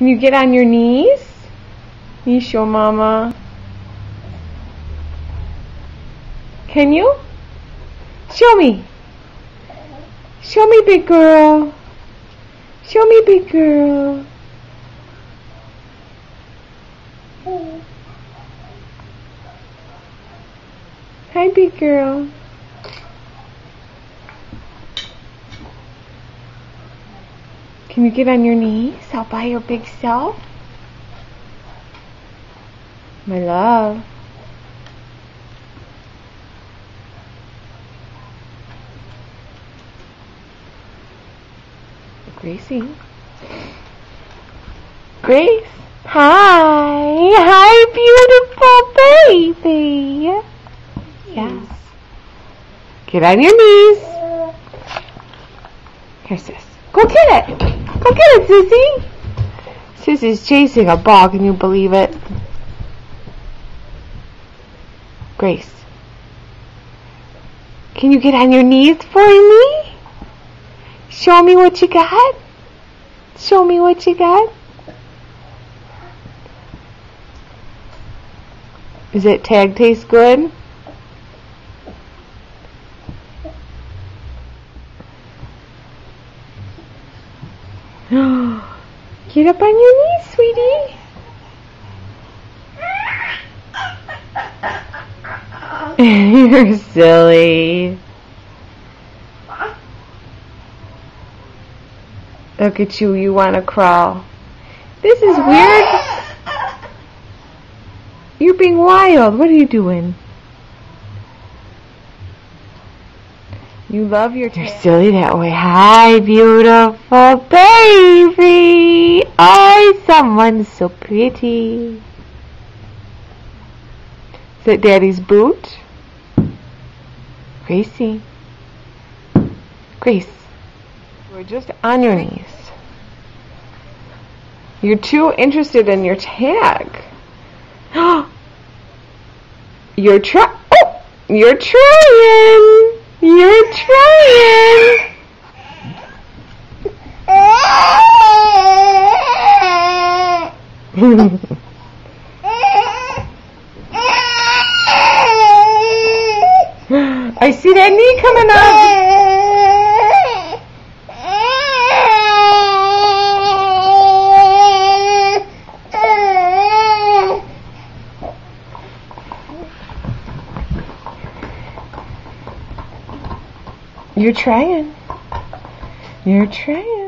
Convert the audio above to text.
Can you get on your knees? Can you show Mama? Can you? Show me. Show me, big girl. Show me, big girl. Hi, big girl. Can you get on your knees all by your big self? My love. Gracie. Grace. Hi. Hi, beautiful baby. Yes. Get on your knees. Here, sis. Go get it. Go get it, Sissy. Sissy's chasing a ball. Can you believe it? Grace. Can you get on your knees for me? Show me what you got. Show me what you got. Does it tag taste good? Get up on your knees, sweetie. You're silly. Look at you, you want to crawl. This is weird. You're being wild. What are you doing? You love your tail. You're silly that way. Hi, beautiful baby. Oh, someone so pretty. Is that Daddy's boot? Gracie. Grace. We're just on your knees. You're too interested in your tag. You're trying. You're trying. You're trying. I see that knee coming up. You're trying. You're trying.